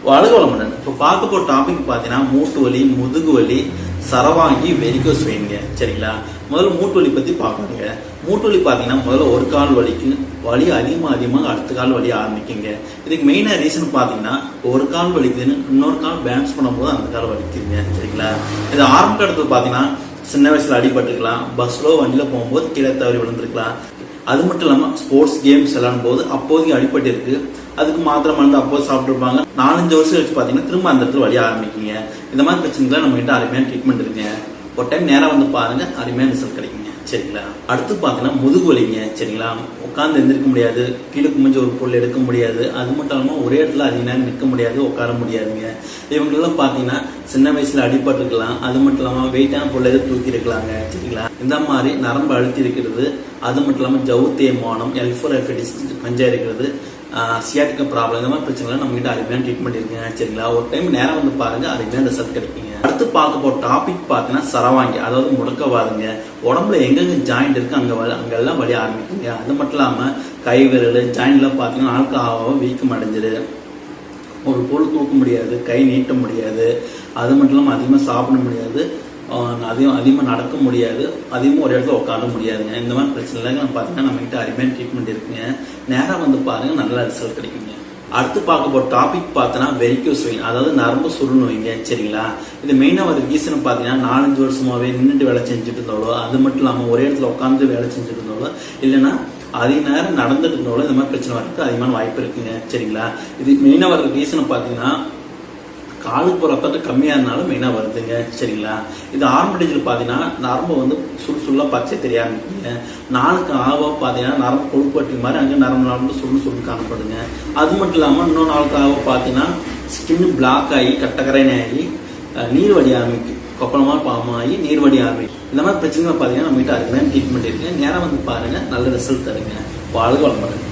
வாழ்க வளமுடன். இப்போ பார்க்க போற டாபிக் பார்த்தீங்கன்னா மூட்டு வலி, முதுகு வலி, சரவாங்கி, வெரிகோஸ் வெயின்ங்க. சரிங்களா? முதல்ல மூட்டு வலி பத்தி பார்க்கணுங்க. மூட்டு வலி பார்த்தீங்கன்னா முதல்ல ஒரு கால் வலிக்கு வலி அதிகமாக அடுத்த கால் வலி ஆரம்பிக்குங்க. இதுக்கு மெயினாக ரீசன் பார்த்தீங்கன்னா ஒரு கால் வலிக்குதுன்னு இன்னொரு கால் பேலன்ஸ் பண்ணும்போது அந்த கால் வலிக்குதுங்க. சரிங்களா? இது ஆரம்ப கட்டத்தில் பார்த்தீங்கன்னா சின்ன வயசுல அடிபட்டுருக்கலாம், பஸ்லோ வண்டியில போகும்போது கீழே தவறி விழுந்திருக்கலாம். அது மட்டும் இல்லாமல் ஸ்போர்ட்ஸ் கேம்ஸ் விளையாடும் போது அப்போதைக்கு அடிபட்டு இருக்கு, அதுக்கு மாத்திரை மருந்து அப்போது சாப்பிட்டுருப்பாங்க. 4-5 வருஷம் கழிச்சு பார்த்தீங்கன்னா திரும்ப அந்த இடத்துல வலி ஆரம்பிக்குங்க. இந்த மாதிரி பிரச்சனைகளை நம்ம கிட்ட அருமையான ட்ரீட்மெண்ட் இருக்குங்க. ஒரு டைம் நேரம் வந்து பாருங்க, அருமையான ரிசல்ட் கிடைக்குங்க. சரிங்களா? அடுத்து பார்த்தீங்கன்னா முதுகு வலிங்க. சரிங்களா? உட்காந்து எந்திரிக்க முடியாது, கீழே குமிஞ்சு ஒரு பொருள் எடுக்க முடியாது, அது மட்டும் இல்லாமல் ஒரே இடத்துல அதிக நேரம் நிற்க முடியாது, உட்கார முடியாதுங்க. இவங்களெல்லாம் பார்த்தீங்கன்னா சின்ன வயசுல அடிபட்டுருக்கலாம், அது மட்டும் இல்லாமல் வெயிட்டான பொருள் எதுவும் தூக்கி இருக்கலாங்க. சரிங்களா? இந்த மாதிரி நரம்பு அழுத்தி இருக்கிறது, அது மட்டும் இல்லாமல் ஜவு தேய்மானம், L4 L5 பஞ்சா இருக்கிறது, சியாட்டிக்கா ப்ராப்ளம், இந்த மாதிரி பிரச்சனை நம்ம கிட்ட அருமையான ட்ரீட்மெண்ட் இருக்குங்க. சரிங்களா? ஒரு டைம் நேரம் வந்து பாருங்க, அருமையான ரிசல்ட் கிடைக்குங்க. அடுத்து பார்க்க போற டாபிக் பார்த்தீங்கன்னா சரவாங்கி, அதாவது முடக்கவாதுங்க. உடம்புல எங்கெங்க ஜாயிண்ட் இருக்கு அங்கெல்லாம் வலி ஆரம்பிக்குங்க. அது மட்டும் இல்லாம கை விரல் ஜாயிண்ட்லாம் பார்த்தீங்கன்னா நாளுக்கு வீக்கம் அடைஞ்சிரு, ஒரு பொருள் தூக்க முடியாது, கை நீட்ட முடியாது, அது மட்டும் இல்லாமல் அதிகமாக சாப்பிட முடியாது, அதிகமாக நடக்க முடியாது, அதிகமாக ஒரு இடத்துல உட்கார முடியாதுங்க. இந்த மாதிரி பிரச்சனைலாம் பார்த்தீங்கன்னா நம்ம கிட்ட அருமையான ட்ரீட்மெண்ட் இருக்குங்க. நேரம் வந்து பாருங்க, நல்ல ரிசல்ட் கிடைக்குங்க. அடுத்து பார்க்க போற டாபிக் பார்த்தோன்னா வெரிகோஸ் வெயின், அதாவது நரம்பு சுருள் நோய்ங்க. சரிங்களா? இது மெயினாக ஒரு ரீசன் பார்த்தீங்கன்னா 4-5 வருஷமாவே நின்றுட்டு வேலை செஞ்சுட்டு இருந்தாலோ, அது மட்டும் இல்லாமல் ஒரே இடத்துல உட்காந்து வேலை செஞ்சுட்டு இருந்தாலோ, இல்லைன்னா அதிக நேரம் நடந்துட்டு இருந்தாலோ இந்த மாதிரி பிரச்சனை வரதுக்கு அதிகமான வாய்ப்பு இருக்குங்க. சரிங்களா? இது மெயினாக வர ரீசனை பார்த்தீங்கன்னா காலுக்கு போகிற ரத்தம் கம்மியாக இருந்தாலும் மெயினாக வருதுங்க. சரிங்களா? இது ஆரம்ப டேஜில் பார்த்தீங்கன்னா நரம்பு வந்து சுள்ள பச்சை தெரிய ஆரம்பிக்குங்க. நாளுக்கு பார்த்தீங்கன்னா நரம்பு கொழுப்பட்டி மாதிரி அங்கே நரம்பு சுருள் காணப்படுங்க. அது மட்டும் இல்லாமல் இன்னொரு நாளுக்கு பார்த்தீங்கன்னா ஸ்கின் பிளாக் ஆகி கட்டக்கரைன்னு ஆகி நீர் வடி ஆரம்பிக்கும், கொப்பளமாக பாமாகி நீர் வடி ஆரம்பிக்கும். இந்த மாதிரி பிரச்சனை பார்த்தீங்கன்னா நம்ம கிட்ட அருமையான ட்ரீட்மெண்ட் இருக்குங்க. நேரம் வந்து பாருங்க, நல்ல ரிசல்ட் தருங்க. வாழ்க வளமுடன்.